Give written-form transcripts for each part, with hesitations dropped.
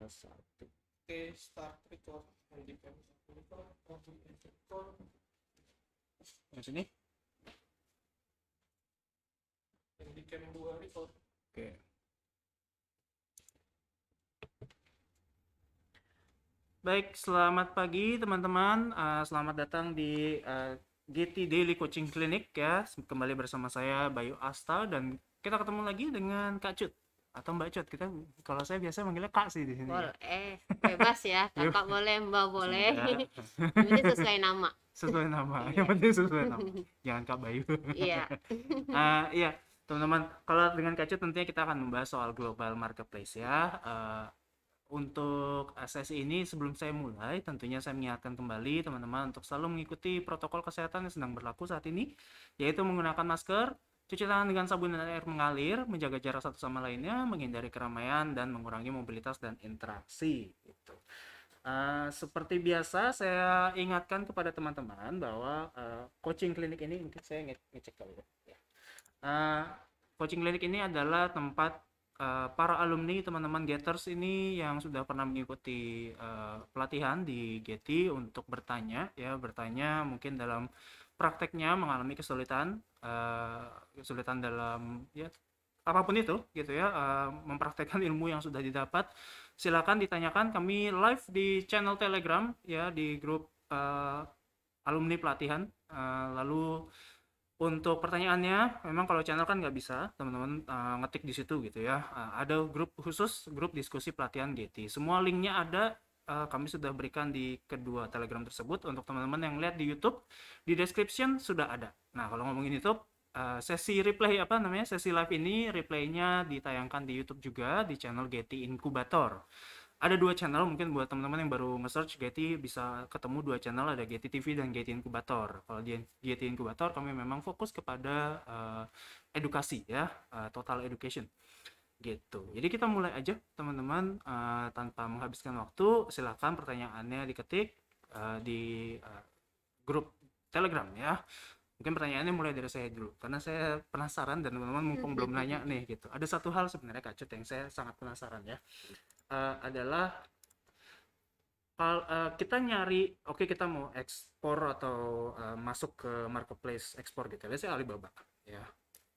Satu. Oke, start record. Handicap record. Yang sini. Handicap 2 record. Oke. Baik, selamat pagi teman-teman. Selamat datang di GT Daily Coaching Clinic ya. Kembali bersama saya Bayu Asta dan kita ketemu lagi dengan Kak Cut atau Mbak Cut. Kita kalau saya biasa manggilnya Kak sih di sini ya. Boleh, bebas ya. Kakak boleh, Mbak boleh. Ya, Yang penting sesuai nama. sesuai nama. Yang Iya. penting sesuai nama. Jangan Kak Bayu. Iya. Iya, teman-teman. Kalau dengan Kak Cut tentunya kita akan membahas soal global marketplace ya. Untuk sesi ini sebelum saya mulai, tentunya saya mengingatkan kembali teman-teman untuk selalu mengikuti protokol kesehatan yang sedang berlaku saat ini, yaitu menggunakan masker, cuci tangan dengan sabun dan air mengalir, menjaga jarak satu sama lainnya, menghindari keramaian, dan mengurangi mobilitas dan interaksi. Gitu. Seperti biasa, saya ingatkan kepada teman-teman bahwa coaching klinik ini, mungkin saya ngecek dulu ya. Coaching klinik ini adalah tempat para alumni teman-teman Getters ini yang sudah pernah mengikuti pelatihan di Getty untuk bertanya mungkin dalam prakteknya mengalami kesulitan dalam ya apapun itu gitu ya, mempraktekkan ilmu yang sudah didapat. Silakan ditanyakan, kami live di channel Telegram ya, di grup alumni pelatihan. Lalu untuk pertanyaannya, memang kalau channel kan nggak bisa, teman-teman ngetik di situ gitu ya. Ada grup khusus, grup diskusi pelatihan GT. Semua linknya ada, kami sudah berikan di kedua Telegram tersebut. Untuk teman-teman yang lihat di YouTube, di description sudah ada. Nah, kalau ngomongin YouTube, sesi replay sesi live ini replaynya ditayangkan di YouTube juga di channel GT Inkubator. Ada dua channel, mungkin buat teman-teman yang baru nge-search Getty bisa ketemu dua channel, ada Getty TV dan Getty Inkubator. Kalau di Getty Inkubator kami memang fokus kepada edukasi ya, total education gitu. Jadi kita mulai aja teman-teman, tanpa menghabiskan waktu. Silakan pertanyaannya diketik di grup Telegram ya. Mungkin pertanyaannya mulai dari saya dulu karena saya penasaran dan teman-teman mumpung belum nanya nih gitu. Ada satu hal sebenarnya Kak Cut yang saya sangat penasaran ya. Adalah kita nyari, oke, kita mau ekspor atau masuk ke marketplace ekspor gitu, biasanya Alibaba ya.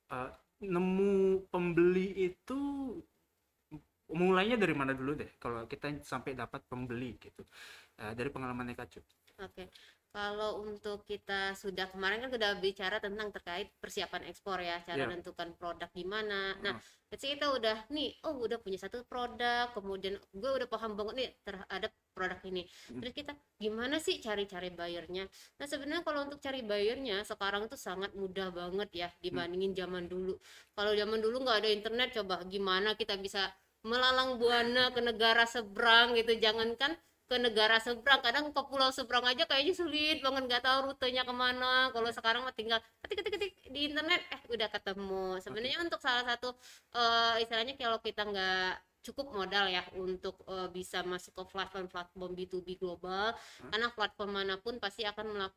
Uh, Nemu pembeli itu mulainya dari mana dulu deh kalau kita sampai dapat pembeli gitu, dari pengalamannya Kak Cut. Oke. Kalau untuk kita sudah kemarin kan sudah bicara tentang terkait persiapan ekspor ya, cara Ya. menentukan produk gimana. Nah, let's say kita udah nih, udah punya satu produk, kemudian gue udah paham banget nih terhadap produk ini. Terus kita gimana sih cari-cari buyernya? Nah, sebenarnya kalau untuk cari buyernya sekarang tuh sangat mudah banget ya dibandingin zaman dulu. Kalau zaman dulu nggak ada internet, coba gimana kita bisa melalang buana ke negara seberang gitu, jangankan ke negara seberang, kadang ke pulau seberang aja kayaknya sulit banget, nggak tahu rutenya kemana. Kalau sekarang mah tinggal ketik di internet, udah ketemu. Sebenarnya untuk salah satu istilahnya kalau kita nggak cukup modal ya untuk bisa masuk ke platform-platform B2B global, karena platform manapun pasti akan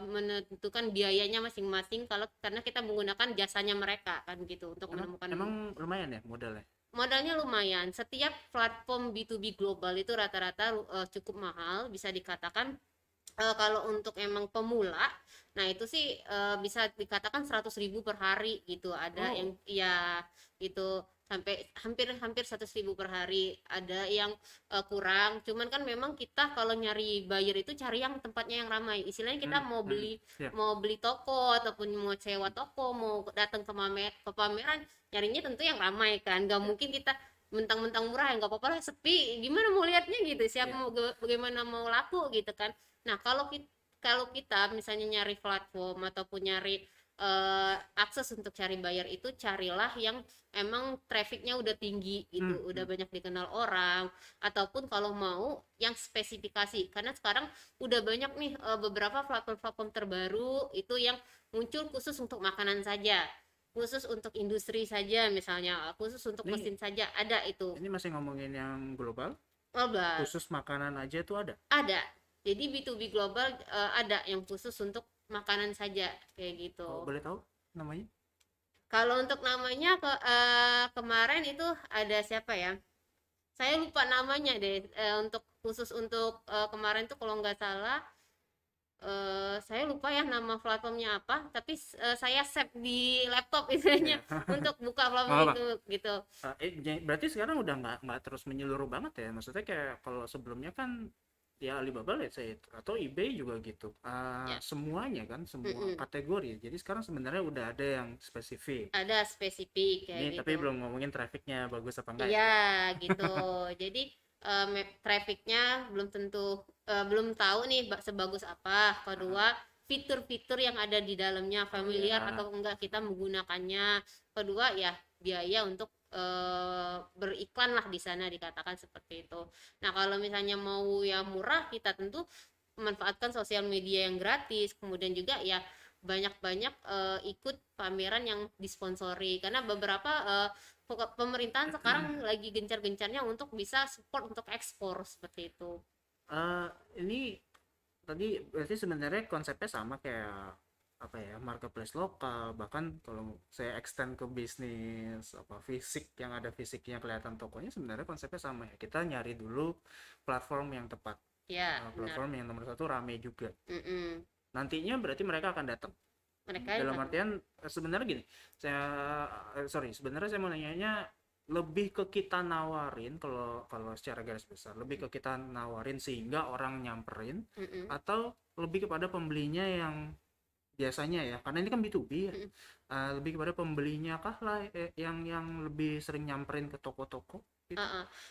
menentukan biayanya masing-masing kalau karena kita menggunakan jasanya mereka kan gitu untuk menemukan. Emang lumayan ya modalnya? Modalnya lumayan. Setiap platform B2B global itu rata-rata cukup mahal, bisa dikatakan kalau untuk emang pemula, nah itu sih bisa dikatakan 100.000 per hari gitu. Ada yang ya itu sampai hampir 100.000 per hari. Ada yang kurang. Cuman kan memang kita kalau nyari buyer itu cari yang tempatnya yang ramai. Istilahnya kita Ya. mau beli toko ataupun mau sewa toko, mau datang ke pameran, nyarinya tentu yang ramai kan. Gak mungkin kita mentang-mentang murah ya nggak apa-apa lah, sepi gimana mau lihatnya gitu, siapa mau bagaimana mau laku gitu kan. Nah, kalau kita misalnya nyari platform ataupun nyari akses untuk cari buyer, itu carilah yang emang trafficnya udah tinggi gitu, udah banyak dikenal orang, ataupun kalau mau yang spesifikasi, karena sekarang udah banyak nih beberapa platform-platform terbaru itu yang muncul khusus untuk makanan saja, khusus untuk industri saja, misalnya khusus untuk mesin saja, ada itu. Ini masih ngomongin yang global? Global Khusus makanan aja tuh ada? ada, jadi B2B global ada yang khusus untuk makanan saja kayak gitu. Boleh tahu namanya? Kalau untuk namanya kemarin itu ada siapa ya, saya lupa namanya deh, untuk khusus untuk kemarin tuh kalau nggak salah, saya lupa ya nama platformnya apa, tapi saya save di laptop istilahnya Ya. untuk buka Nggak platform apa-apa. itu gitu. Berarti sekarang udah nggak terus menyeluruh banget ya, maksudnya kayak kalau sebelumnya kan ya Alibaba let's say atau eBay juga gitu. Ya. Semuanya kan semua Mm-mm. kategori, jadi sekarang sebenarnya udah ada yang spesifik. Ada spesifik kayak Ini tapi gitu. belum ngomongin trafficnya bagus apa enggak Iya ya. gitu. Jadi trafficnya belum tentu, belum tahu nih sebagus apa. Ah, Kedua, fitur-fitur yang ada di dalamnya oh familiar ya. atau enggak kita menggunakannya. Kedua ya biaya untuk beriklan lah di sana, dikatakan seperti itu. Nah kalau misalnya mau yang murah, kita tentu memanfaatkan sosial media yang gratis. Kemudian juga ya banyak-banyak ikut pameran yang disponsori, karena beberapa pemerintahan sekarang lagi gencar-gencarnya untuk bisa support untuk ekspor seperti itu. Eh, ini tadi berarti sebenarnya konsepnya sama kayak apa ya, marketplace lokal, bahkan kalau saya extend ke bisnis apa fisik yang ada fisiknya kelihatan tokonya, sebenarnya konsepnya sama ya, kita nyari dulu platform yang tepat. Ya benar. Platform yang nomor satu rame juga, Mm-mm. nantinya berarti mereka akan datang. Mereka Dalam akan. artian sebenarnya gini, saya sorry, sebenarnya saya mau nanyanya lebih ke kita nawarin, kalau kalau secara garis besar lebih ke kita nawarin sehingga orang nyamperin, Mm-mm. atau lebih kepada pembelinya yang biasanya ya, karena ini kan B2B ya. Mm-mm. Lebih kepada pembelinya kah lah, yang lebih sering nyamperin ke toko-toko gitu.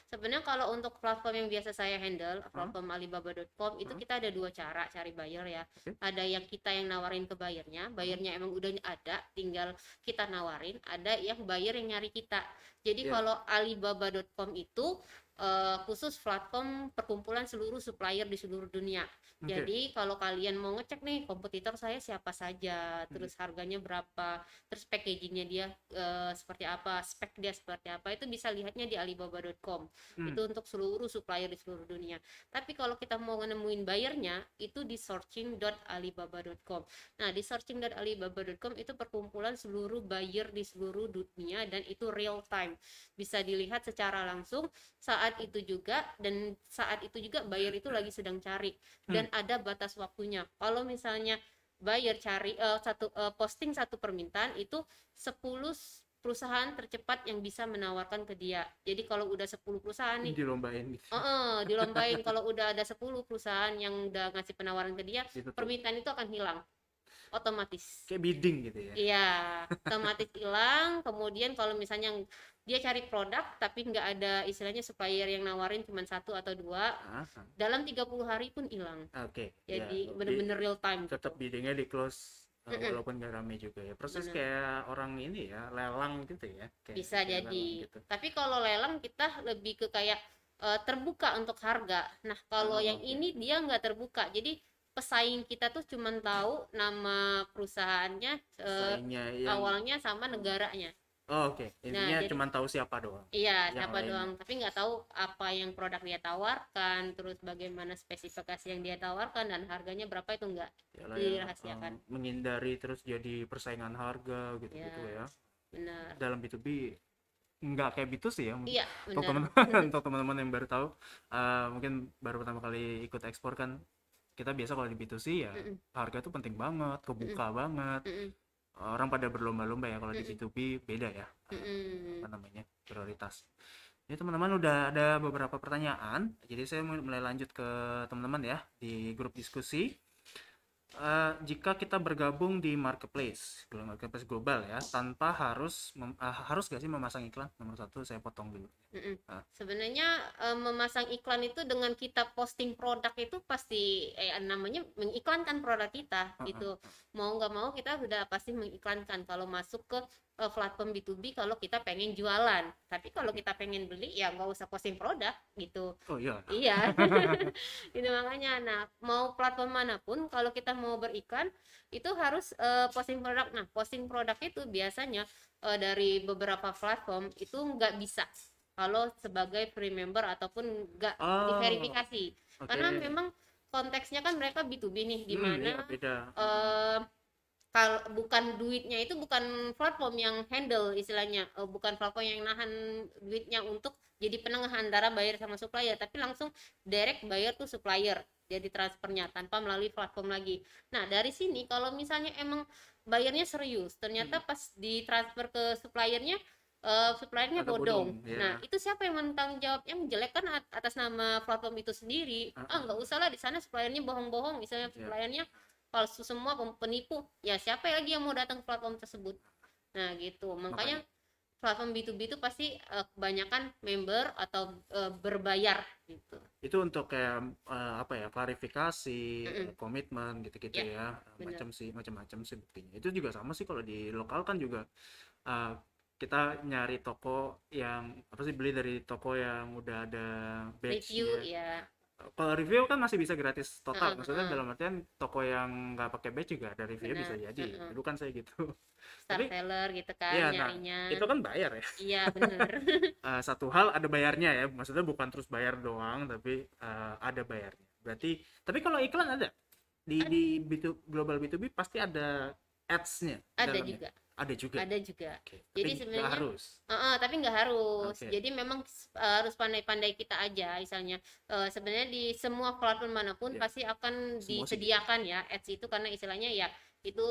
Sebenarnya kalau untuk platform yang biasa saya handle, Hah? platform Alibaba.com itu Hah? kita ada dua cara cari buyer ya. Oke. Ada yang kita yang nawarin ke buyernya, Hah? buyernya emang udah ada, tinggal kita nawarin. Ada yang buyer yang nyari kita. Jadi Ya. kalau Alibaba.com itu khusus platform perkumpulan seluruh supplier di seluruh dunia. Oke. Jadi kalau kalian mau ngecek nih kompetitor saya siapa saja, Hmm. terus harganya berapa, terus packagingnya dia seperti apa, spek dia seperti apa, itu bisa lihatnya di Alibaba.com. Hmm. Itu untuk seluruh supplier di seluruh dunia. Tapi kalau kita mau nemuin buyernya, itu di searching.alibaba.com. Nah, di searching.alibaba.com itu perkumpulan seluruh buyer di seluruh dunia, dan itu real time. Bisa dilihat secara langsung saat itu juga, dan saat itu juga buyer itu lagi sedang cari, dan ada batas waktunya. Kalau misalnya buyer cari posting satu permintaan, itu 10 perusahaan tercepat yang bisa menawarkan ke dia. Jadi kalau udah 10 perusahaan nih, Dilombain gitu. dilombain, kalau udah ada 10 perusahaan yang udah ngasih penawaran ke dia, Gitu tuh. permintaan itu akan hilang otomatis. Kayak bidding gitu ya. Iya, otomatis hilang. Kemudian kalau misalnya dia cari produk tapi nggak ada istilahnya supplier yang nawarin cuma satu atau dua, Ah, dalam 30 hari pun hilang. oke. Ya, Jadi bener-bener real time tetap gitu. biddingnya di close, Mm-mm, walaupun gak rame juga ya. Proses bener. kayak orang ini ya, lelang gitu ya. Bisa Kayak jadi. lelang gitu. Tapi kalau lelang kita lebih ke kayak terbuka untuk harga. Nah, kalau yang Oke. ini dia nggak terbuka. Jadi pesaing kita tuh cuma tahu nama perusahaannya, Pesaingnya yang awalnya sama negaranya. oke. Nah, Intinya jadi cuma tahu siapa doang. iya, Yang siapa lainnya doang, tapi nggak tahu apa yang produk dia tawarkan, terus bagaimana spesifikasi yang dia tawarkan, dan harganya berapa itu nggak yalah ya, dirahasiakan. menghindari terus jadi persaingan harga gitu-gitu Ya, ya. benar. Dalam B2B nggak kayak B2C ya. Iya, Untuk benar. teman-teman untuk teman-teman yang baru tahu, mungkin baru pertama kali ikut ekspor kan, kita biasa kalau di B2C ya Mm-mm, harga tuh penting banget, mm-mm, kebuka banget. mm-mm, Orang pada berlomba-lomba ya. Kalau di mm-mm, B2B beda ya, mm-mm. apa namanya, prioritas. Ini teman-teman udah ada beberapa pertanyaan, jadi saya mulai lanjut ke teman-teman ya di grup diskusi. Jika kita bergabung di marketplace global ya, tanpa harus gak sih memasang iklan? Nomor satu saya potong dulu. Mm-mm. Ah, Sebenarnya memasang iklan itu dengan kita posting produk itu pasti namanya mengiklankan produk kita ah, gitu. ah. Mau nggak mau kita sudah pasti mengiklankan kalau masuk ke platform B2B, kalau kita pengen jualan. Tapi kalau kita pengen beli ya nggak usah posting produk gitu. Oh iya. Iya. Itu makanya. Nah, mau platform manapun kalau kita mau beriklan itu harus posting produk. Nah, posting produk itu biasanya dari beberapa platform itu nggak bisa kalau sebagai free member ataupun nggak Oh, diverifikasi. Karena oke. memang konteksnya kan mereka B2B nih, di Iya mana beda. kalau bukan duitnya itu bukan platform yang handle istilahnya, bukan platform yang nahan duitnya untuk jadi penengah antara buyer sama supplier, tapi langsung direct buyer to supplier, jadi transfernya tanpa melalui platform lagi. Nah dari sini kalau misalnya emang bayarnya serius, ternyata pas ditransfer ke suppliernya, suppliernya Atau bodong. bodong, ya. Nah itu siapa yang bertanggung jawab? Yang jelek kan atas nama platform itu sendiri. Nggak usah lah, di sana suppliernya bohong-bohong, misalnya suppliernya palsu semua, penipu, ya siapa lagi yang mau datang ke platform tersebut? Nah gitu, makanya platform B2B itu pasti kebanyakan member atau berbayar gitu. Itu untuk kayak apa ya, klarifikasi, komitmen gitu-gitu Ya, ya, benar. macam-macam sih buktinya. Itu juga sama sih kalau di lokal kan juga uh, kita nyari toko yang apa sih, beli dari toko yang udah ada Review badge-nya. ya. Kalau review kan masih bisa gratis total, Heeh, maksudnya heeh, dalam artian toko yang nggak pakai badge juga ada review bisa benar. jadi. Heeh. Dulu kan saya gitu. Star Tapi seller gitu kan ya, nah nyarinya. itu kan bayar ya. Iya bener. Satu hal ada bayarnya ya, maksudnya bukan terus bayar doang, tapi ada bayarnya. Berarti, tapi kalau iklan ada di B2, global B2B pasti ada ads-nya Ada dalamnya. juga. Ada juga. Ada juga. Oke. Jadi Tapi nggak sebenarnya harus. tapi nggak harus. Oke. Jadi memang harus pandai-pandai kita aja. Misalnya sebenarnya di semua platform manapun Ya, pasti akan semua sih gitu. disediakan ya ads itu, karena istilahnya ya itu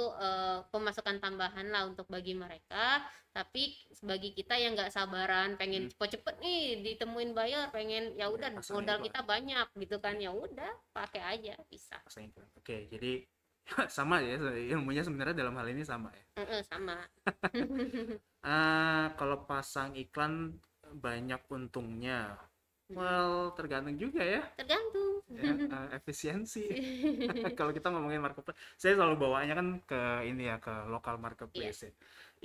pemasukan tambahan lah untuk bagi mereka. Tapi bagi kita yang nggak sabaran, pengen cepet-cepet nih ditemuin buyer, pengen ya udah pasang modal iklan. kita banyak gitu kan, ya udah pakai aja bisa. Pasang iklan. Oke, jadi sama ya, ilmunya sebenarnya dalam hal ini sama ya. Sama. Kalau pasang iklan banyak untungnya. Well, tergantung juga ya. Tergantung. Ya, efisiensi. Kalau kita ngomongin marketplace, saya selalu bawanya kan ke ini ya, ke lokal marketplace ya.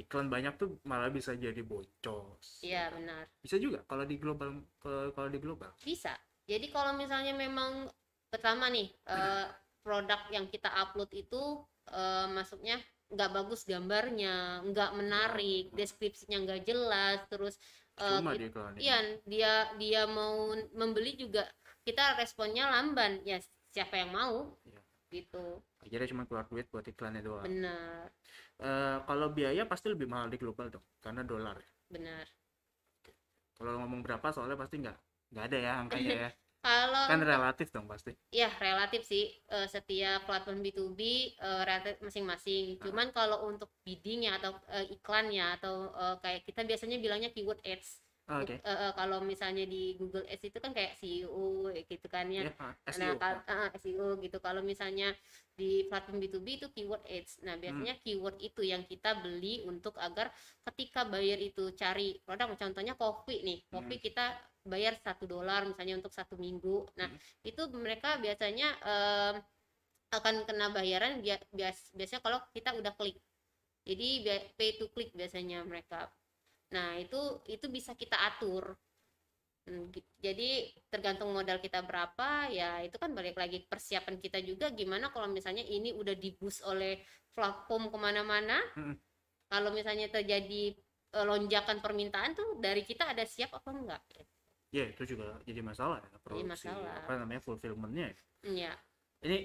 Iklan banyak tuh malah bisa jadi boncos. Iya benar. Bisa juga kalau di global, kalau di global. Bisa. Jadi kalau misalnya memang pertama nih produk yang kita upload itu masuknya nggak bagus gambarnya, nggak menarik, deskripsinya nggak jelas, terus Cuma di iklan ini. iya dia mau membeli juga kita responnya lamban, ya siapa yang mau Ya. gitu. Jadi cuma keluar duit buat iklannya doang. Benar. Kalau biaya pasti lebih mahal di global dong, karena dolar. Benar. Kalau ngomong berapa soalnya pasti nggak ada ya angkanya ya. Kalau Kan relatif dong pasti. ya relatif sih, setiap platform B2B relatif masing-masing. Cuman kalau untuk biddingnya atau iklannya atau kayak kita biasanya bilangnya keyword ads. Oke. Kalau misalnya di Google Ads itu kan kayak SEO gitu kan ya. Ya, Nah, SEO. SEO gitu. Kalau misalnya di platform B2B itu keyword ads. Nah, biasanya keyword itu yang kita beli untuk agar ketika buyer itu cari produk, contohnya kopi nih. Kopi kita bayar $1 misalnya untuk 1 minggu. Nah, itu mereka biasanya akan kena bayaran biasanya kalau kita udah klik. Jadi pay to click biasanya mereka. Nah, itu bisa kita atur. Jadi tergantung modal kita berapa, ya itu kan balik lagi persiapan kita juga, gimana kalau misalnya ini udah di-boost oleh platform kemana-mana. Kalau misalnya terjadi lonjakan permintaan tuh, dari kita ada siap apa enggak? Ya, itu juga jadi masalah ya, produksi masalah. apa namanya, fulfillment-nya ya. Iya. Ini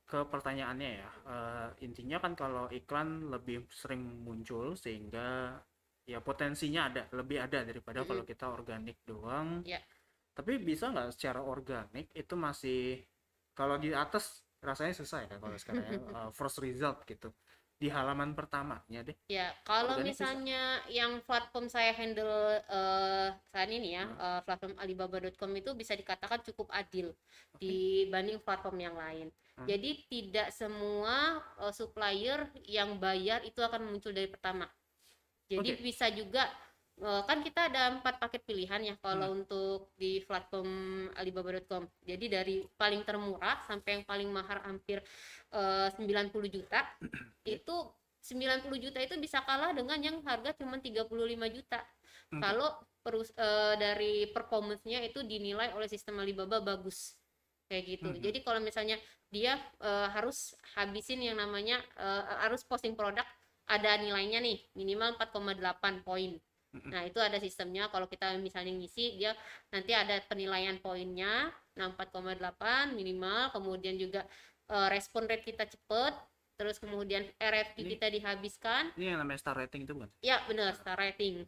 ke pertanyaannya ya, intinya kan kalau iklan lebih sering muncul sehingga ya potensinya lebih ada daripada kalau kita organik doang. Ya. Tapi bisa nggak secara organik itu masih, kalau di atas rasanya susah ya kalau sekarang ya, first result gitu di halaman pertamanya deh. Ya, kalau Organik bisa. misalnya yang platform saya handle saat ini ya, platform Alibaba.com itu bisa dikatakan cukup adil dibanding platform yang lain. Jadi tidak semua supplier yang bayar itu akan muncul dari pertama. Jadi bisa juga kan kita ada 4 paket pilihan ya kalau untuk di platform Alibaba.com. Jadi dari paling termurah sampai yang paling mahal hampir 90 juta. Itu 90 juta itu bisa kalah dengan yang harga cuma 35 juta. Kalau dari performance-nya itu dinilai oleh sistem Alibaba bagus. Kayak gitu. Jadi kalau misalnya dia harus habisin yang namanya harus posting produk, ada nilainya nih minimal 4,8 poin. Nah, itu ada sistemnya. Kalau kita misalnya ngisi, dia nanti ada penilaian poinnya. Nah, 4,8 minimal. Kemudian juga respon rate kita cepet. terus kemudian RFQ Ini- kita dihabiskan. Ini yang namanya star rating itu bukan? Ya benar, star rating.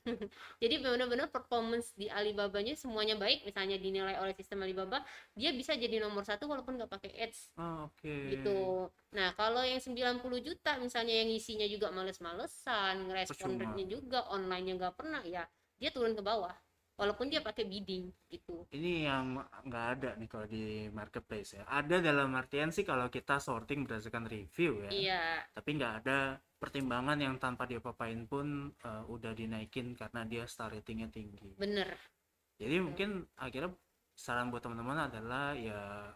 Jadi benar-benar performance di Alibabanya semuanya baik, misalnya dinilai oleh sistem Alibaba, dia bisa jadi nomor satu walaupun nggak pakai ads Oh, oke. gitu. Nah, kalau yang 90 juta misalnya yang isinya juga males-malesan, ngerespon Percuma. rate-nya juga, online-nya nggak pernah, ya dia turun ke bawah. Walaupun dia pakai bidding gitu. Ini yang nggak ada nih kalau di marketplace ya. Ada dalam artian sih kalau kita sorting berdasarkan review ya. Iya, Tapi nggak ada pertimbangan yang tanpa diapa-apain pun udah dinaikin karena dia star ratingnya tinggi. bener. Jadi mungkin akhirnya saran buat teman-teman adalah ya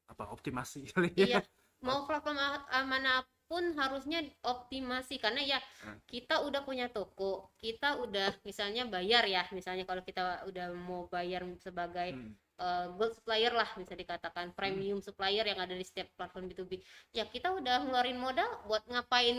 apa optimasi kali ya. Iya, mau platform manapun harusnya optimasi karena ya kita udah punya toko, kita udah misalnya bayar ya, misalnya kalau kita udah mau bayar sebagai Hmm. gold supplier lah bisa dikatakan premium supplier yang ada di setiap platform B2B. Ya kita udah ngeluarin modal buat ngapain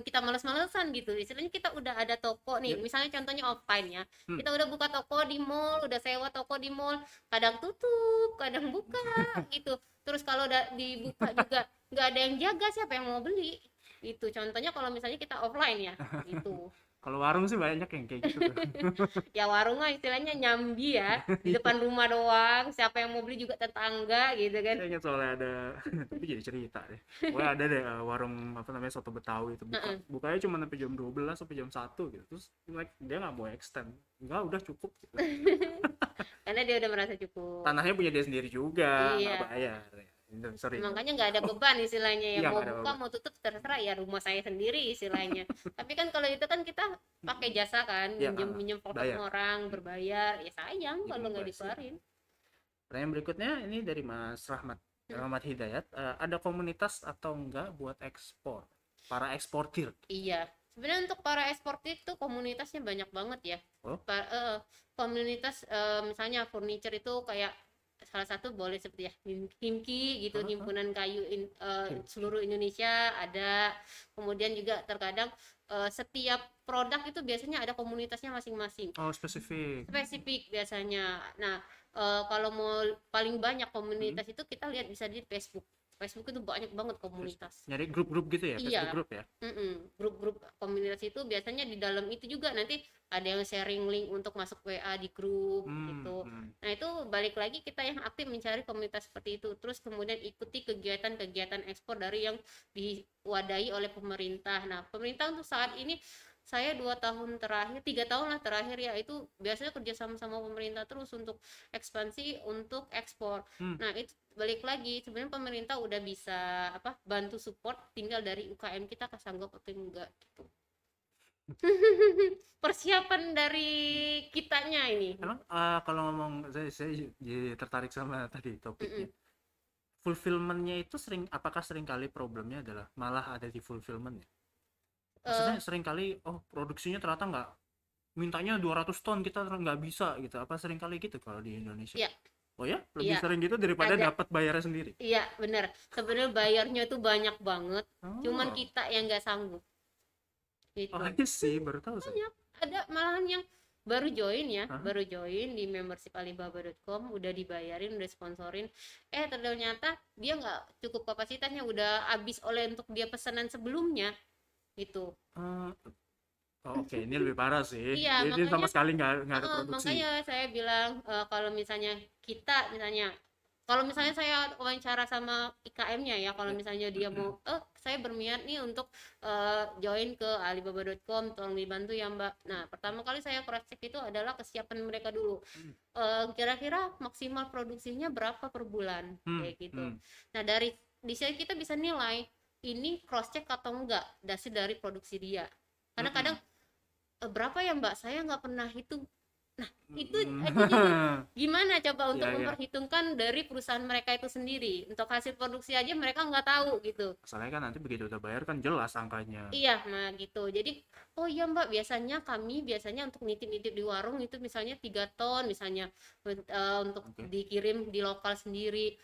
kita males-malesan gitu. Istilahnya kita udah ada toko nih, Ya. misalnya contohnya offline ya. Hmm. Kita udah buka toko di mall, udah sewa toko di mall, kadang tutup, kadang buka gitu. Terus kalau udah dibuka juga nggak ada yang jaga, siapa yang mau beli? Itu contohnya kalau misalnya kita offline ya, gitu. Kalau warung sih banyak yang kayak gitu tuh. Ya warung mah istilahnya nyambi ya, di depan rumah doang, siapa yang mau beli juga tetangga gitu kan. Saya ingat soalnya ada tapi jadi cerita deh. Pokoknya ada deh warung apa namanya soto Betawi itu bukanya cuma sampai jam 12 sampai jam 1 gitu. Terus dia nggak mau extend. Enggak, udah cukup gitu. Karena dia udah merasa cukup. Tanahnya punya dia sendiri juga, Iya. nggak bayar. Itu sering. Makanya nggak ada beban istilahnya ya, Iya, mau nggak ada buka beban. mau tutup terserah ya, rumah saya sendiri istilahnya. Tapi kan kalau itu kan kita pakai jasa kan, Iya, minjem foto bayar. orang, berbayar, ya sayang Iya, kalau nggak mubazir. dikeluarin. Pertanyaan berikutnya ini dari Mas Rahmat Hidayat. Ada komunitas atau enggak buat ekspor? Para eksportir. Iya, sebenarnya untuk para eksportir itu komunitasnya banyak banget ya. Oh. Komunitas misalnya furniture itu kayak salah satu boleh seperti ya HIMKI gitu, himpunan kayu seluruh Indonesia ada. Kemudian juga terkadang setiap produk itu biasanya ada komunitasnya masing-masing. Oh, spesifik. Spesifik biasanya. Nah, kalau mau paling banyak komunitas itu kita lihat bisa di Facebook. Facebook itu banyak banget komunitas. Nyari grup-grup gitu ya, Iya. Facebook grup ya. Grup-grup komunitas itu biasanya di dalam itu juga nanti ada yang sharing link untuk masuk WA di grup gitu. Nah, itu balik lagi kita yang aktif mencari komunitas seperti itu. Terus kemudian ikuti kegiatan-kegiatan ekspor dari yang diwadahi oleh pemerintah. Nah, pemerintah untuk saat ini saya 2 tahun terakhir, 3 tahun lah terakhir ya, itu biasanya kerja sama pemerintah terus untuk ekspansi, untuk ekspor. Nah, itu balik lagi sebenarnya pemerintah udah bisa bantu support, tinggal dari UKM kita kesanggup atau enggak gitu. Persiapan dari kitanya ini. Emang kalau ngomong saya jadi tertarik sama tadi topiknya. Fulfillment-nya itu apakah sering kali problemnya adalah malah ada di fulfillment-nya? Maksudnya sering kali produksinya ternyata nggak, mintanya 200 ton kita nggak bisa gitu. Apa sering kali gitu kalau di Indonesia? Iya. Oh ya, lebih Iya. sering gitu daripada Ada. dapat bayarnya sendiri. Iya benar, sebenarnya bayarnya tuh banyak banget, cuman Oh. kita yang nggak sanggup gitu. Oh iya sih, baru tahu saya. Ada malahan yang baru join ya, baru join di membership alibaba.com, udah dibayarin, udah sponsorin, ternyata dia nggak cukup kapasitasnya, udah habis oleh untuk dia pesanan sebelumnya gitu. Oke, ini lebih parah sih. Iya, Jadi sama makanya- sekali nggak ada produksi. Makanya saya bilang kalau misalnya kalau misalnya saya wawancara sama IKM-nya ya, kalau misalnya dia mau saya berminat nih untuk join ke alibaba.com, tolong dibantu ya Mbak. Nah, pertama kali saya cross check itu adalah kesiapan mereka dulu. Kira-kira maksimal produksinya berapa per bulan kayak gitu. Nah, di sini kita bisa nilai ini cross check atau enggak dasar dari produksi dia. Karena kadang berapa ya Mbak, saya nggak pernah hitung. Nah, itu jadi gimana coba untuk Iya, iya. memperhitungkan dari perusahaan mereka itu sendiri. Untuk hasil produksi aja mereka nggak tahu gitu. Masalahnya kan nanti begitu udah bayar kan jelas angkanya. Iya, nah gitu. Jadi, oh iya Mbak, kami biasanya untuk nitip-nitip di warung itu misalnya 3 ton misalnya untuk dikirim di lokal sendiri.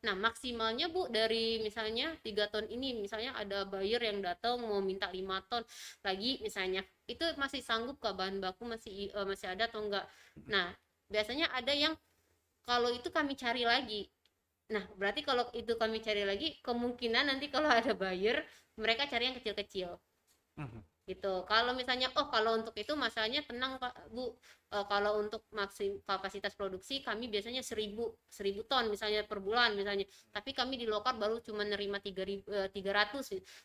Nah, maksimalnya Bu dari misalnya 3 ton ini, misalnya ada buyer yang datang mau minta 5 ton lagi misalnya. Itu masih sanggup kah bahan baku masih ada atau enggak? Nah, biasanya ada yang kalau itu kami cari lagi Nah, berarti kalau itu kami cari lagi, kemungkinan nanti kalau ada buyer, mereka cari yang kecil-kecil Mhm. gitu. Kalau misalnya, oh kalau untuk itu masalahnya tenang Pak Bu. Kalau untuk kapasitas produksi kami biasanya 1000 ton misalnya per bulan misalnya. Tapi kami di lokal baru cuma nerima 300.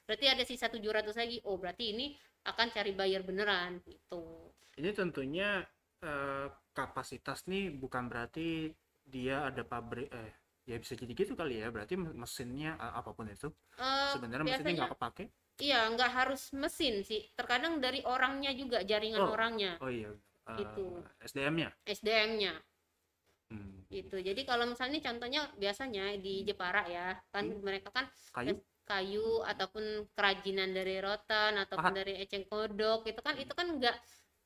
Berarti ada sisa 700 lagi. Oh, berarti ini akan cari buyer beneran gitu. Ini tentunya kapasitas nih bukan berarti dia ada pabrik ya bisa jadi gitu kali ya. Berarti mesinnya apapun itu sebenarnya mesinnya Biasanya nggak kepake. iya, nggak harus mesin sih. Terkadang dari orangnya juga, jaringan Oh, orangnya oh iya. gitu. SDM-nya. SDM-nya. Hmm. Gitu. Jadi kalau misalnya contohnya biasanya di Jepara ya, kan mereka kan Kayu. kayu ataupun kerajinan dari rotan ataupun Pahat. dari eceng kodok itu kan nggak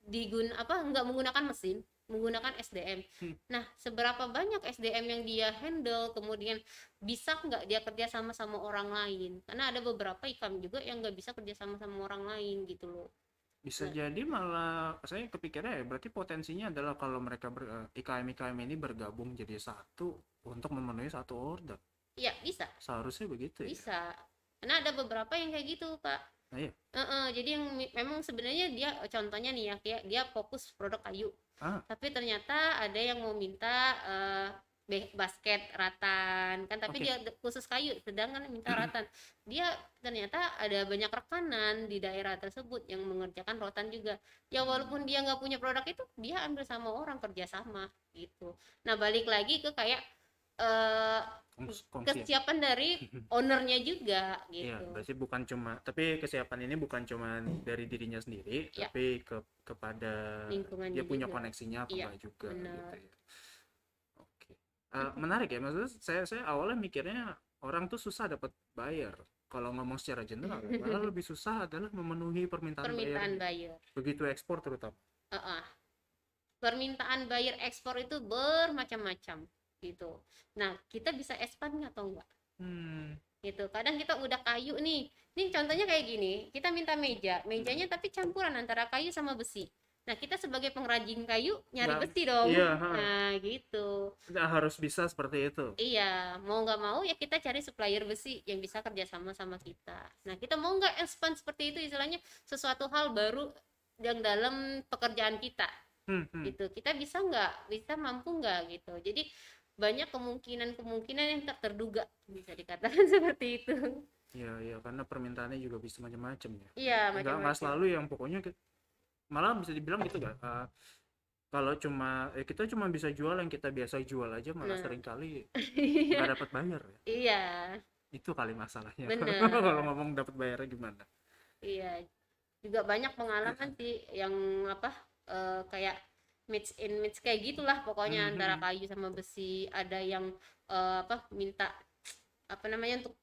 nggak menggunakan mesin, menggunakan SDM. Hmm. Nah, seberapa banyak SDM yang dia handle, kemudian bisa nggak dia kerja sama orang lain? Karena ada beberapa ikam juga yang nggak bisa kerja sama orang lain gitu loh. Bisa Nah, jadi malah saya kepikirnya ya berarti potensinya adalah kalau mereka IKM ini bergabung jadi satu untuk memenuhi satu order. iya bisa, Seharusnya begitu ya. bisa. Karena ada beberapa yang kayak gitu, Pak. Nah, iya. Jadi yang memang sebenarnya dia contohnya nih ya, kayak dia fokus produk kayu. Ah, Tapi ternyata ada yang mau minta basket ratan kan, tapi oke. dia khusus kayu, sedangkan minta ratan. Dia ternyata ada banyak rekanan di daerah tersebut yang mengerjakan rotan juga. Ya walaupun dia nggak punya produk itu, dia ambil sama orang kerja sama gitu. Nah, balik lagi ke kayak eh, Kongsi ya. kesiapan dari ownernya juga Iya, gitu. berarti bukan cuma, tapi kesiapan ini bukan cuma dari dirinya sendiri, Ya, tapi kepada lingkungannya dia punya juga. koneksinya apa Iya, enggak juga benar. gitu ya. Oke. Menarik ya, maksudnya saya awalnya mikirnya orang tuh susah dapat buyer. Kalau ngomong secara general, malah lebih susah adalah memenuhi permintaan Permintaan buyernya. buyer. Begitu ekspor terutama. Uh-uh. Permintaan buyer ekspor itu bermacam-macam gitu. Nah, kita bisa expand atau enggak? Hmm. Gitu. Kadang kita udah kayu nih. Nih contohnya kayak gini, kita minta mejanya tapi campuran antara kayu sama besi. Nah, kita sebagai pengrajin kayu nyari Nggak, besi dong. iya, Nah, gitu. nggak harus bisa seperti itu. Iya, mau nggak mau ya kita cari supplier besi yang bisa kerjasama sama kita. Nah, kita mau nggak expand seperti itu, istilahnya sesuatu hal baru yang dalam pekerjaan kita Hmm, hmm. gitu. Kita bisa nggak, bisa mampu nggak gitu. Jadi banyak kemungkinan yang tak terduga, bisa dikatakan seperti itu. Iya, iya, karena permintaannya juga bisa macam-macam ya. Iya, Nggak macam-macam. selalu yang pokoknya malah bisa dibilang gitu kan. Kalau kita cuma bisa jual yang kita biasa jual aja, malah Nah, sering kali iya, nggak dapat bayar ya. iya, Itu kali masalahnya. Kalau benar. ngomong dapat bayarnya gimana? Iya, juga banyak pengalaman sih yang apa kayak mix in mix kayak gitulah pokoknya antara Mhm. kayu sama besi. Ada yang minta apa namanya untuk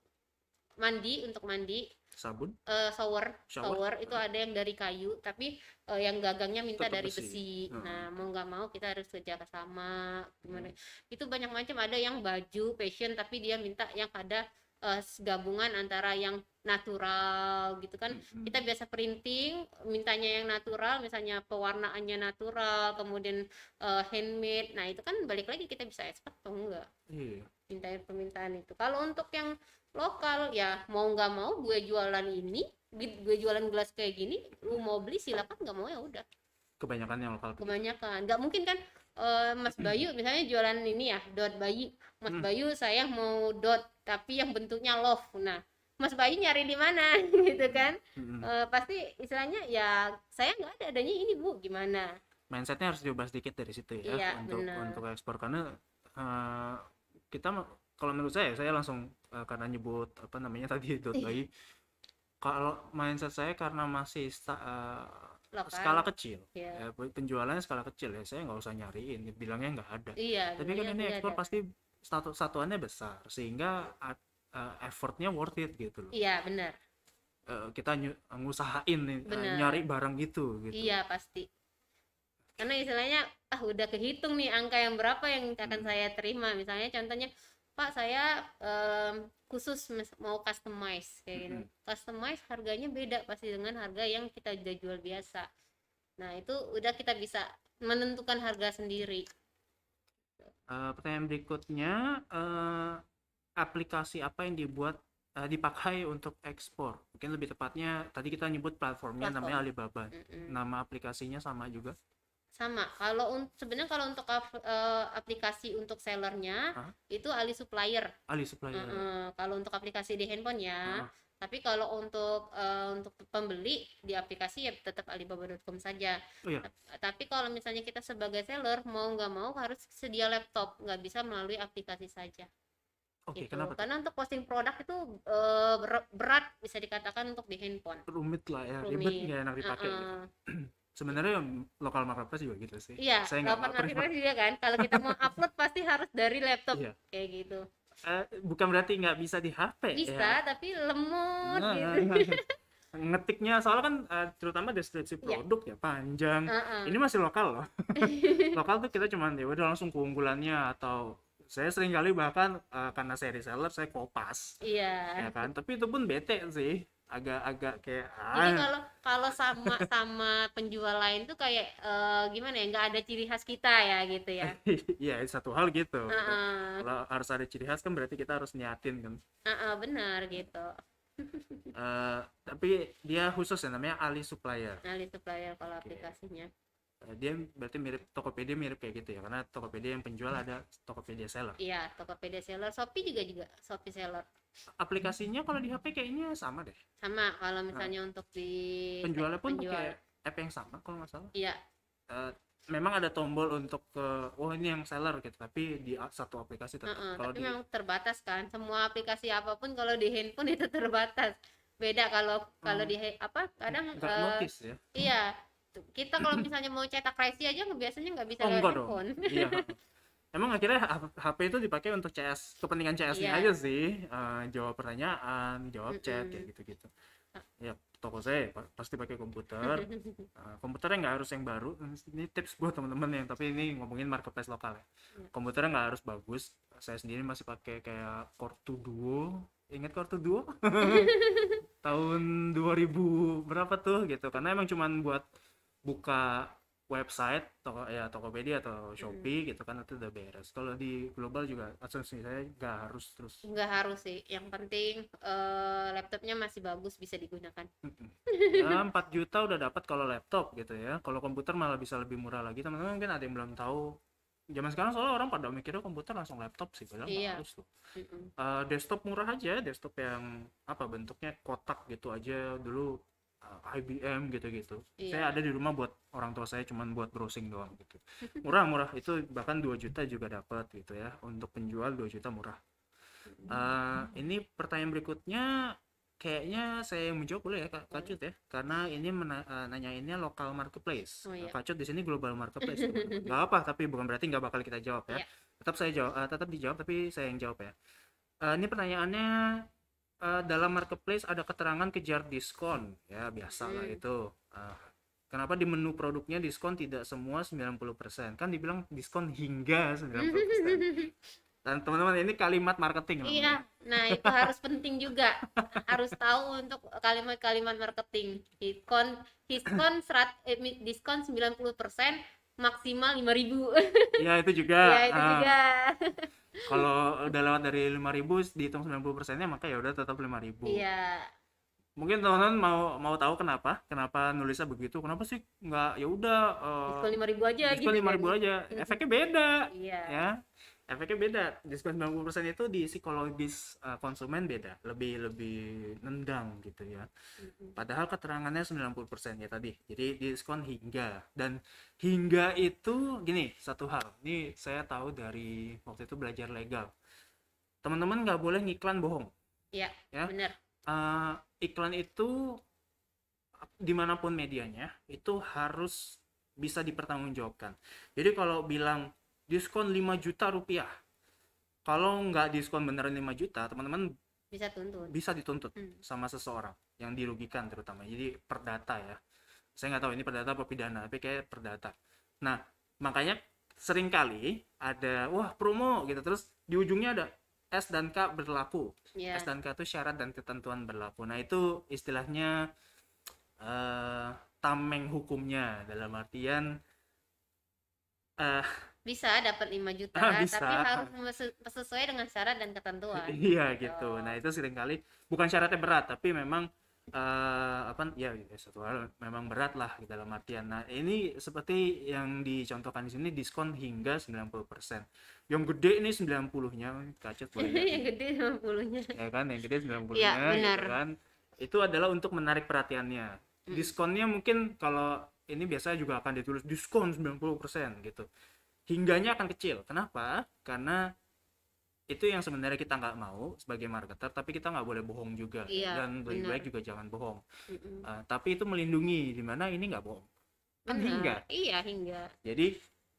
mandi Sabun, shower shower, shower itu ada yang dari kayu tapi yang gagangnya minta tetap dari besi. besi. Heeh. Nah, mau nggak mau kita harus kerja sama gimana. Itu banyak macam, ada yang baju fashion tapi dia minta yang ada gabungan antara yang natural gitu kan. Mhm. Kita biasa printing mintanya yang natural, misalnya pewarnaannya natural, kemudian handmade. Nah, itu kan balik lagi kita bisa expert atau enggak Iya. mintain permintaan itu. Kalau untuk yang lokal ya mau nggak mau gue jualan ini, gue jualan gelas kayak gini, lu mau beli silakan, nggak mau ya udah. Kebanyakan yang lokal. Kebanyakan nggak mungkin kan. Mas Bayu misalnya jualan ini ya, dot bayi. Mas Hmm. Bayu saya mau dot tapi yang bentuknya love. Nah, Mas Bayu nyari di mana gitu kan. Mhm. Pasti istilahnya ya saya nggak ada, adanya ini Bu, gimana. Mindsetnya harus diubah sedikit dari situ ya Iya untuk benar. ekspor karena eh, kalau menurut saya langsung karena nyebut apa namanya tadi dot bayi. Kalau mindset saya karena masih skala Lokal kecil ya. ya, penjualannya skala kecil ya, saya nggak usah nyariin, bilangnya nggak ada. Iya Tapi kan bilangnya ini nggak ekspor ada. pasti satuannya besar sehingga effortnya worth it gitu loh. Iya benar. Kita ngusahain nih, Benar. nyari barang gitu gitu. Iya pasti. Karena istilahnya udah kehitung nih angka yang berapa yang akan saya terima. Misalnya contohnya, Pak saya khusus mau customize kayak gitu. Customize harganya beda pasti dengan harga yang kita udah jual biasa. Nah, itu udah kita bisa menentukan harga sendiri. Pertanyaan berikutnya, aplikasi apa yang dipakai untuk ekspor. Mungkin lebih tepatnya tadi kita nyebut platformnya namanya Alibaba. Nama aplikasinya sama juga. Sama. Sebenarnya kalau untuk aplikasi untuk sellernya itu Ali Supplier. Ali Supplier. Kalau untuk aplikasi di handphone ya. Tapi kalau untuk pembeli di aplikasi ya tetap alibaba.com saja. Oh, iya. Tapi kalau misalnya kita sebagai seller mau nggak mau harus sedia laptop, nggak bisa melalui aplikasi saja. Oke, Gitu. kenapa tuh? Karena untuk posting produk itu berat bisa dikatakan untuk di handphone. Rumit lah ya, ribet nggak enak dipakai gitu. Sebenarnya lokal marketplace juga gitu sih. Iya, lokal marketplace juga kan. Kalau kita mau upload pasti harus dari laptop kayak gitu. Bukan berarti nggak bisa di HP bisa, tapi lemot gitu. Ngetiknya soalnya kan terutama deskripsi produk ya panjang. Ini masih lokal loh. Lokal tuh kita cuman ya udah langsung keunggulannya, atau saya sering kali bahkan karena saya reseller saya kopas. Iya. Ya kan, tapi itu pun bete sih. Agak kayak jadi kalau sama penjual lain tuh kayak gimana ya, nggak ada ciri khas kita ya gitu ya. Iya, satu hal gitu. Kalau harus ada ciri khas kan berarti kita harus niatin kan. Benar gitu. Tapi dia khusus ya, namanya Ali Supplier. Ali Supplier kalau aplikasinya. Dia berarti mirip Tokopedia, mirip kayak gitu ya, karena Tokopedia yang penjual, ada Tokopedia seller. Iya, Tokopedia seller. Shopee juga Shopee seller. Aplikasinya kalau di HP kayaknya sama deh. Sama, kalau misalnya untuk di penjualnya pun pakai app yang sama kalau nggak salah. Iya. Memang ada tombol untuk ini yang seller gitu, tapi di satu aplikasi tetap. Tapi memang terbatas kan, semua aplikasi apapun kalau di handphone itu terbatas. Beda kalau di kadang nggak notice ya. Iya. Kita kalau misalnya mau cetak Crazy aja biasanya nggak bisa dari handphone. Iya. Emang akhirnya HP itu dipakai untuk CS, kepentingan CS-nya aja sih, jawab pertanyaan, jawab chat kayak gitu-gitu. Ya, toko saya pasti pakai komputer. Komputernya nggak harus yang baru. Ini tips buat teman-teman tapi ini ngomongin marketplace lokal ya. Komputernya nggak harus bagus. Saya sendiri masih pakai kayak Core 2 Duo. Ingat Core 2 Duo? Tahun 2000 berapa tuh gitu. Karena emang cuman buat buka website Tokopedia atau Shopee gitu kan, itu udah beres. Kalau di global juga asumsi saya nggak harus sih, yang penting laptopnya masih bagus bisa digunakan. Ya, 4 juta udah dapat kalau laptop gitu ya. Kalau komputer malah bisa lebih murah lagi. Teman-teman mungkin ada yang belum tahu, zaman sekarang soalnya orang pada mikirnya komputer langsung laptop sih, padahal nggak harus tuh. Desktop murah aja, desktop yang bentuknya kotak gitu aja dulu. IBM gitu-gitu. Saya ada di rumah buat orang tua saya, cuman buat browsing doang gitu. Murah itu bahkan 2 juta juga dapat gitu ya. Untuk penjual 2 juta murah. Ini pertanyaan berikutnya kayaknya saya yang menjawab boleh ya Kak Cut ya, karena ini nanyainnya lokal marketplace. Kak Cut di sini global marketplace. Nggak apa, tapi bukan berarti nggak bakal kita jawab ya. Tetap dijawab, tapi saya yang jawab ya. Ini pertanyaannya, dalam marketplace ada keterangan kejar diskon ya, biasa lah itu. Kenapa di menu produknya diskon tidak semua 90%? Kan dibilang diskon hingga 90%. Dan teman-teman, ini kalimat marketing loh. Iya, nah itu harus penting juga. Harus tahu untuk kalimat-kalimat marketing. Diskon 90%, maksimal 5.000. Ya itu juga. Ya itu juga. Kalau udah lewat dari 5.000 dihitung 90%-nya, maka ya udah tetap 5.000. Iya. Mungkin teman-teman mau tahu kenapa nulisnya begitu? Kenapa sih nggak ya udah diskon 5.000 aja diskon gitu. 5.000 aja. Efeknya beda. Iya. Ya. Efeknya beda. Diskon 90% itu di psikologis konsumen beda, lebih nendang gitu ya. Padahal keterangannya 90% ya tadi. Jadi diskon hingga, dan hingga itu gini, satu hal. Ini saya tahu dari waktu itu belajar legal. Teman-teman nggak boleh ngiklan bohong. Iya, ya? Benar. Iklan itu dimanapun medianya itu harus bisa dipertanggungjawabkan. Jadi kalau bilang diskon 5 juta rupiah, kalau nggak diskon beneran 5 juta, teman-teman bisa dituntut sama seseorang yang dirugikan terutama. Jadi perdata ya, saya nggak tahu ini perdata apa pidana, tapi kayak perdata. Nah makanya seringkali ada promo gitu, terus di ujungnya ada S dan K berlaku. S dan K itu syarat dan ketentuan berlaku. Nah itu istilahnya tameng hukumnya, dalam artian bisa dapat 5 juta, Bisa. tapi harus sesuai dengan syarat dan ketentuan. Iya gitu. Nah itu seringkali bukan syaratnya berat, tapi memang apa ya satu hal memang berat lah dalam artian. Nah ini seperti yang dicontohkan di sini, diskon hingga 90%. Yang gede ini 90-nya, Kacet boleh lihat Yang nih. gede 50-nya. Ya kan, yang gede Iya, 90-nya benar. gitu kan. Itu adalah untuk menarik perhatiannya. Diskonnya mungkin kalau ini biasanya juga akan ditulis diskon 90% gitu. Hingganya akan kecil. Kenapa? Karena itu yang sebenarnya kita nggak mau sebagai marketer, tapi kita nggak boleh bohong juga. Iya, Dan lebih benar. baik juga jangan bohong. Mm-mm. Tapi itu melindungi, dimana ini nggak bohong. Kan hingga. Benar. Iya, hingga. Jadi,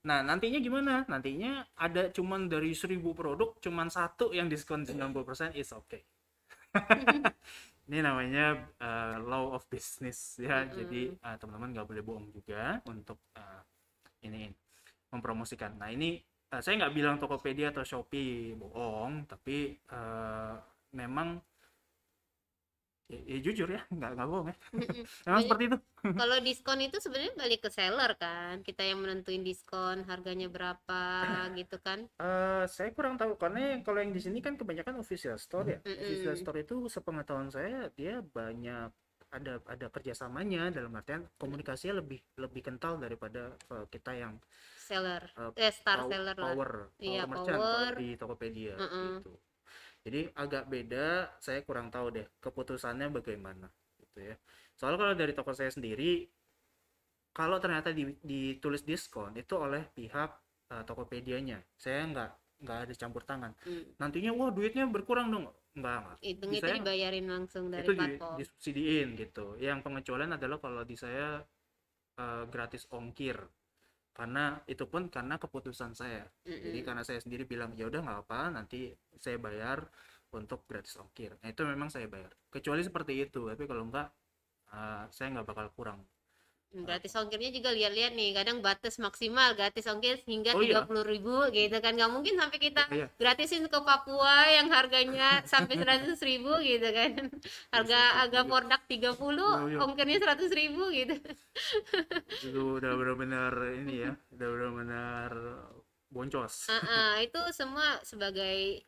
nah nantinya gimana? Nantinya ada cuman dari 1000 produk, cuman satu yang diskon 90% is okay. Ini namanya law of business ya. Jadi teman-teman nggak boleh bohong juga untuk ini mempromosikan. Nah ini saya nggak bilang Tokopedia atau Shopee bohong, tapi memang ya jujur ya, nggak bohong ya. Memang seperti itu. Kalau diskon itu sebenarnya balik ke seller kan, kita yang menentuin diskon harganya berapa gitu kan. Saya kurang tahu karena kalau yang di sini kan kebanyakan official store ya. Official store itu sepengetahuan saya dia banyak ada kerjasamanya, dalam artian komunikasinya lebih kental daripada kita yang Seller, star power seller lah. Iya, merchant power. kalau di Tokopedia gitu. Jadi agak beda, saya kurang tahu deh keputusannya bagaimana gitu ya. Soalnya kalau dari toko saya sendiri, kalau ternyata ditulis diskon itu oleh pihak Tokopedia-nya, saya nggak ada campur tangan. Nantinya wah duitnya berkurang dong, enggak. Itu dibayarin langsung dari Itu platform. disubsidiin gitu. Yang pengecualian adalah kalau di saya gratis ongkir, karena itu pun karena keputusan saya. Jadi karena saya sendiri bilang ya udah nggak apa, nanti saya bayar untuk gratis ongkir. Nah itu memang saya bayar. Kecuali seperti itu, tapi kalau enggak saya nggak bakal kurang. Gratis ongkirnya juga lihat-lihat nih, kadang batas maksimal gratis ongkir hingga Oh iya. 30.000 gitu kan, nggak mungkin sampai kita Iya. gratisin ke Papua yang harganya sampai 100.000 gitu kan. Harga produk 30, Iya. ongkirnya 100.000 gitu. Itu udah benar-benar ini ya, udah benar-benar boncos. Itu semua sebagai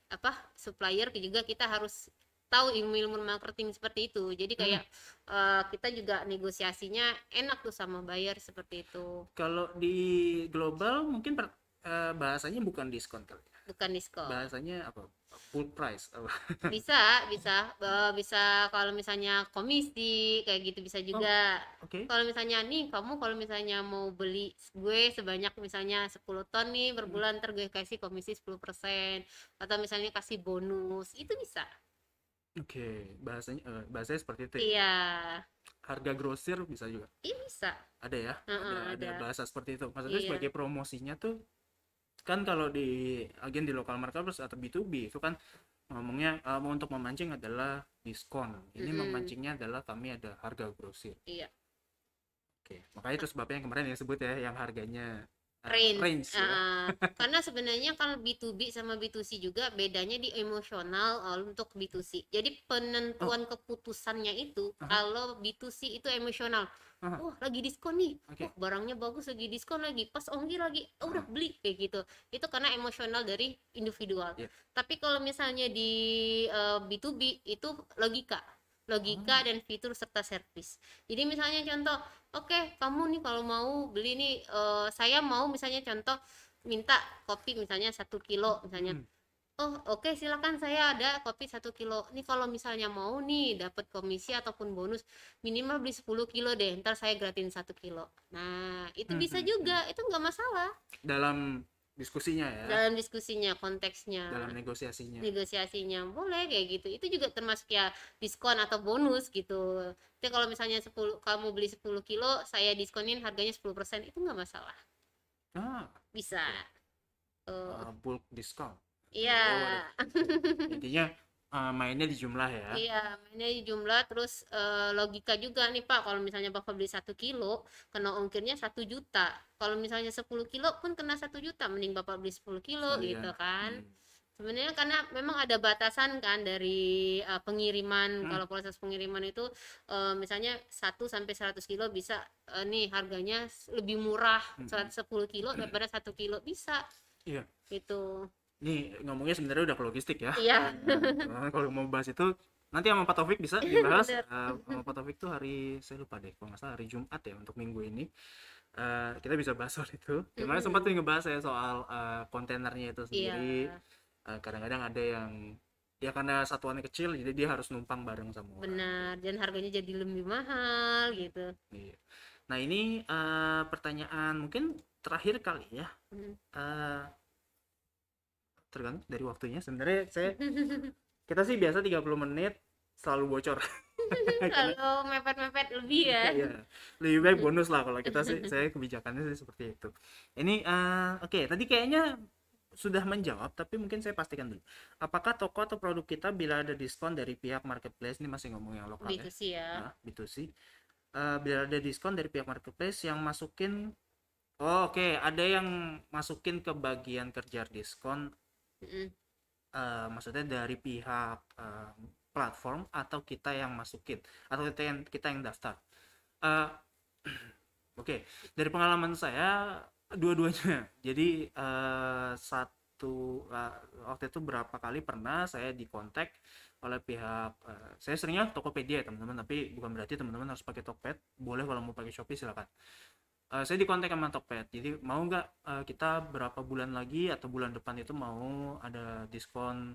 supplier juga kita harus tahu ilmu-ilmu marketing seperti itu. Jadi kayak kita juga negosiasinya enak tuh sama buyer seperti itu. Kalau di global mungkin bahasanya bukan diskon kali. Bukan diskon. Bahasanya apa? Full price. Bisa kalau misalnya komisi kayak gitu bisa juga. Oke. Kalau misalnya nih kamu kalau misalnya mau beli gue sebanyak misalnya 10 ton nih berbulan, ntar gue kasih komisi 10%, atau misalnya kasih bonus, itu bisa. Oke, bahasanya seperti itu ya. Iya. Harga grosir bisa juga. Iya bisa. Ada ya? Ada bahasa seperti itu. Maksudnya Iya. sebagai promosinya tuh kan kalau di agen di lokal marketplace atau B2B itu kan ngomongnya untuk memancing adalah diskon. Ini memancingnya adalah kami ada harga grosir. Iya. Oke, makanya itu sebabnya yang kemarin yang sebut ya yang harganya range ya. Karena sebenarnya kalau B2B sama B2C juga bedanya di emosional untuk B2C. Jadi penentuan keputusannya itu kalau B2C itu emosional. Lagi diskon nih. Barangnya bagus lagi diskon lagi, pas ongkir lagi, udah beli kayak gitu. Itu karena emosional dari individual. Tapi kalau misalnya di B2B itu logika dan fitur serta servis. Jadi misalnya contoh, oke, kamu nih kalau mau beli nih, saya mau misalnya contoh minta kopi misalnya 1 kilo misalnya. Oh oke, silakan, saya ada kopi 1 kilo. Nih kalau misalnya mau nih dapat komisi ataupun bonus minimal beli 10 kilo deh, ntar saya gratisin 1 kilo. Nah itu bisa juga, itu nggak masalah. Dalam diskusinya ya. Dalam diskusinya, konteksnya. Dalam negosiasinya. Negosiasinya boleh kayak gitu. Itu juga termasuk ya diskon atau bonus gitu. Jadi kalau misalnya kamu beli 10 kilo, saya diskonin harganya 10%, itu nggak masalah. Bisa. Bulk discount. Iya. Intinya mainnya di jumlah ya. Iya, mainnya di jumlah, terus logika juga nih Pak, kalau misalnya Bapak beli 1 kilo, kena ongkirnya 1 juta. Kalau misalnya 10 kilo pun kena 1 juta, mending Bapak beli 10 kilo gitu kan. Sebenarnya karena memang ada batasan kan dari pengiriman. Hmm, Kalau proses pengiriman itu misalnya 1 sampai 100 kilo bisa nih harganya lebih murah hmm, hmm. 10 kilo daripada 1 kilo bisa Iya. gitu. Nih ngomongnya sebenarnya udah ke logistik ya. Iya, Kalau mau bahas itu nanti sama Pak Taufik bisa dibahas. bener. Sama Pak Taufik tuh hari saya lupa deh, kalau nggak salah hari Jumat ya untuk minggu ini. Kita bisa bahas soal itu. Kemarin sempat tuh Mm-mm. ngebahas ya soal kontainernya itu Iya, sendiri. Kadang-kadang ada yang ya karena satuannya kecil jadi dia harus numpang bareng sama orang. benar. Dan harganya jadi lebih mahal gitu. Iya. Nah ini pertanyaan mungkin terakhir kali ya. Mm. Eh, Tergantung dari waktunya. Sebenarnya kita sih biasa 30 menit selalu bocor. Karena Kalau mepet-mepet lebih ya. ya lebih baik bonus lah kalau kita sih, saya kebijakannya sih seperti itu. Ini oke, tadi kayaknya sudah menjawab, tapi mungkin saya pastikan dulu. Apakah toko atau produk kita bila ada diskon dari pihak marketplace, ini masih ngomong yang lokal ya, B2C ya. B2C, bila ada diskon dari pihak marketplace yang masukin, oh oke, ada yang masukin ke bagian kerja diskon, Mm-mm. maksudnya dari pihak platform atau kita yang masukin atau kita yang daftar. Eh, Oke, dari pengalaman saya dua-duanya. Jadi waktu itu berapa kali pernah saya dikontak oleh pihak, saya seringnya Tokopedia ya teman-teman, tapi bukan berarti teman-teman harus pakai Tokped. Boleh kalau mau pakai Shopee silakan. Saya dikontak sama Tokped. Jadi mau nggak kita berapa bulan lagi atau bulan depan itu mau ada diskon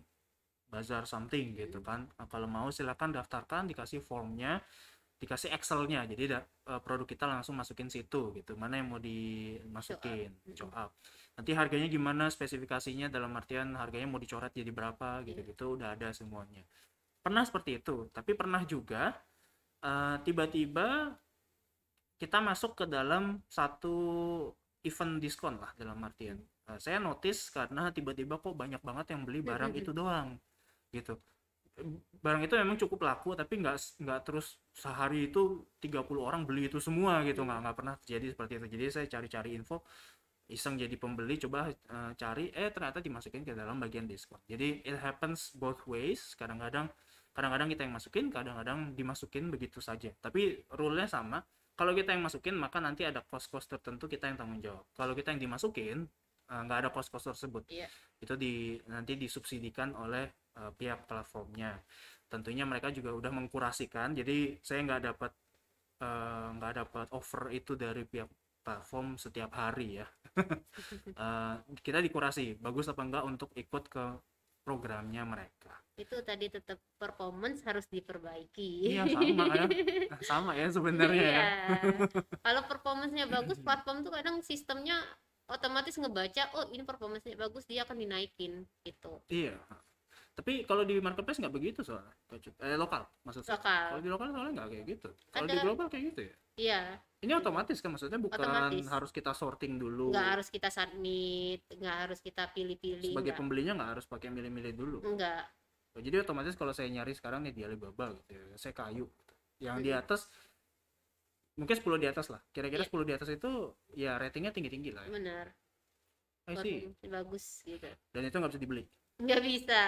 bazar something gitu kan. Nah, kalau mau silakan daftarkan, dikasih formnya, dikasih Excelnya, jadi produk kita langsung masukin situ gitu, mana yang mau Show up. dimasukin, show Mm-mm. up, nanti harganya gimana, spesifikasinya dalam artian harganya mau dicoret jadi berapa gitu Iya. gitu, udah ada semuanya. Pernah seperti itu, tapi pernah juga tiba-tiba kita masuk ke dalam satu event diskon lah, dalam artian saya notice karena tiba-tiba kok banyak banget yang beli barang Mm-mm. itu doang gitu. Barang itu memang cukup laku, tapi nggak terus sehari itu 30 orang beli itu semua gitu, nggak pernah terjadi seperti itu. Jadi saya cari-cari info, iseng jadi pembeli, coba cari, ternyata dimasukin ke dalam bagian diskon. Jadi it happens both ways. Kadang-kadang kita yang masukin, kadang-kadang dimasukin begitu saja, tapi rule-nya sama. Kalau kita yang masukin maka nanti ada cost-cost tertentu kita yang tanggung jawab. Kalau kita yang dimasukin nggak ada cost-cost tersebut, Iya. itu nanti disubsidikan oleh pihak platformnya. Tentunya mereka juga udah mengkurasikan, jadi saya nggak dapat offer itu dari pihak platform setiap hari ya. Kita dikurasi bagus apa enggak untuk ikut ke programnya mereka. Itu tadi tetap performance harus diperbaiki. Iya sama ya, sama ya sebenarnya ya. Iya. Kalau performance-nya bagus, platform tuh kadang sistemnya otomatis ngebaca, oh ini performance-nya bagus, dia akan dinaikin gitu. Iya. Tapi kalau di marketplace nggak begitu soalnya. Lokal maksud saya. Kalau Lokal. di lokal soalnya nggak kayak gitu. Kalau di Ada, global kayak gitu ya. iya, Ini otomatis kan, maksudnya bukan otomatis. harus kita sorting Nggak dulu. harus kita submit, nggak harus kita pilih-pilih, Sebagai nggak. pembelinya nggak harus pakai milih-milih dulu. Nggak. Jadi otomatis kalau saya nyari sekarang nih di Alibaba gitu ya, saya kayu gitu. Yang di Mm-mm. atas mungkin 10 di atas lah. Kira-kira Iya, 10 di atas itu ya ratingnya tinggi-tinggi lah ya. benar. I see. Performance bagus gitu. Dan itu nggak bisa dibeli. Nggak bisa.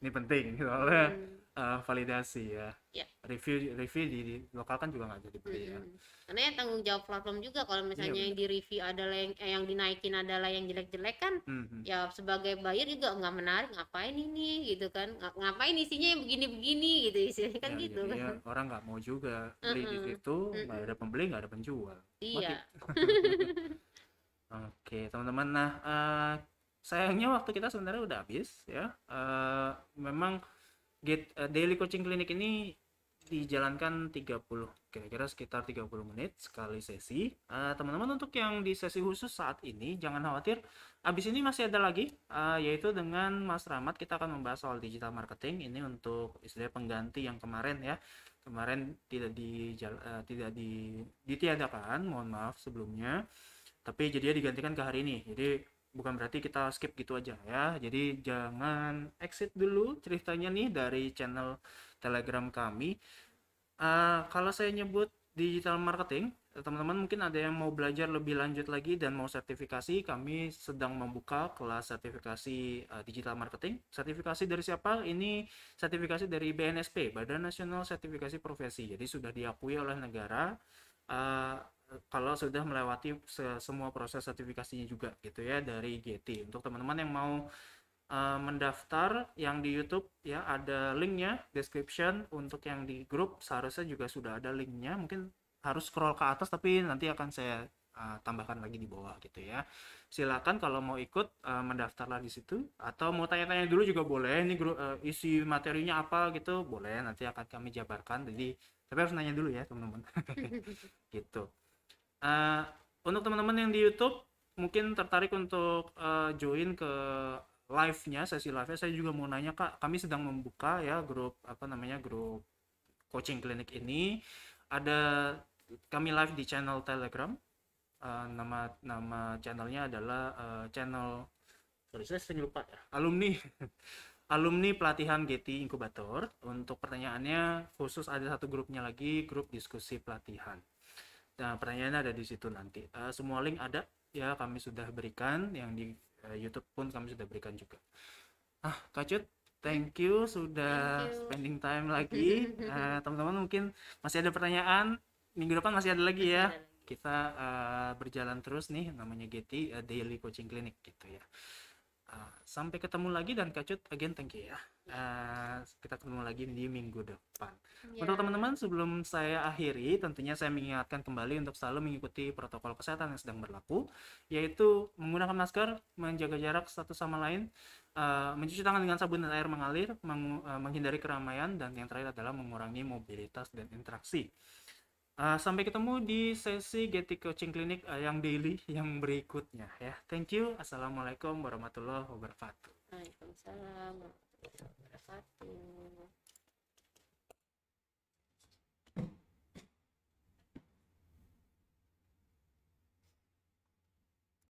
Ini penting soalnya Mm, validasi ya. ya. Review di lokal kan juga nggak bisa dibeli ya. Mm-mm. Karena ya tanggung jawab platform juga kalau Iya misalnya yang benar. di review adalah yang dinaikin adalah yang jelek-jelek kan, Mhm. ya sebagai buyer juga nggak menarik, ngapain ini gitu kan, ngapain isinya yang begini-begini gitu, istilahnya kan Ya gitu kan. jadinya orang nggak mau juga beli di Heeh. situ, nggak ada Mm-mm. pembeli, nggak ada penjual, mati. Iya. Oke teman-teman, nah sayangnya waktu kita sebenarnya udah habis ya. Memang daily coaching clinic ini dijalankan 30, kira-kira sekitar 30 menit sekali sesi. Teman-teman untuk yang di sesi khusus saat ini jangan khawatir, habis ini masih ada lagi, yaitu dengan Mas Rahmat kita akan membahas soal digital marketing. Ini untuk istilah pengganti yang kemarin ya, kemarin ditiadakan, mohon maaf sebelumnya, tapi jadinya digantikan ke hari ini. Jadi bukan berarti kita skip gitu aja ya. Jadi jangan exit dulu ceritanya nih dari channel Telegram kami. Kalau saya nyebut digital marketing, teman-teman mungkin ada yang mau belajar lebih lanjut lagi dan mau sertifikasi, kami sedang membuka kelas sertifikasi digital marketing. Sertifikasi dari siapa? Ini sertifikasi dari BNSP, Badan Nasional Sertifikasi Profesi. Jadi sudah diakui oleh negara uh, kalau sudah melewati semua proses sertifikasinya juga gitu ya dari GT. Untuk teman-teman yang mau mendaftar yang di YouTube ya ada linknya description, untuk yang di grup seharusnya juga sudah ada linknya, mungkin harus scroll ke atas tapi nanti akan saya tambahkan lagi di bawah gitu ya. Silakan kalau mau ikut mendaftarlah di situ, atau mau tanya-tanya dulu juga boleh, ini grup isi materinya apa gitu boleh, nanti akan kami jabarkan, jadi tapi harus nanya dulu ya teman-teman. Gitu. Uh, untuk teman-teman yang di YouTube mungkin tertarik untuk join ke live-nya, sesi live-nya, saya juga mau nanya Kak, kami sedang membuka ya grup grup coaching klinik ini. Ada kami live di channel Telegram. Nama channelnya adalah channel, sorry saya sering lupa ya, alumni alumni pelatihan GT Inkubator. Untuk pertanyaannya khusus ada satu grupnya lagi, grup diskusi pelatihan. Nah, pertanyaannya ada di situ nanti. Semua link ada ya, kami sudah berikan, yang di YouTube pun kami sudah berikan juga. Kak Cut, thank you sudah spending time lagi. Teman-teman mungkin masih ada pertanyaan, minggu depan masih ada lagi ya. Kita berjalan terus nih, namanya GT Daily Coaching Clinic gitu ya. Sampai ketemu lagi, dan Kak Cut, again thank you ya. Kita ketemu lagi di minggu depan. Untuk teman-teman, sebelum saya akhiri, tentunya saya mengingatkan kembali untuk selalu mengikuti protokol kesehatan yang sedang berlaku, yaitu menggunakan masker, menjaga jarak satu sama lain, mencuci tangan dengan sabun dan air mengalir, menghindari keramaian, dan yang terakhir adalah mengurangi mobilitas dan interaksi. Sampai ketemu di sesi GT Coaching Clinic yang daily yang berikutnya ya. Thank you. Assalamualaikum warahmatullahi wabarakatuh. Waalaikumsalam warahmatullahi wabarakatuh.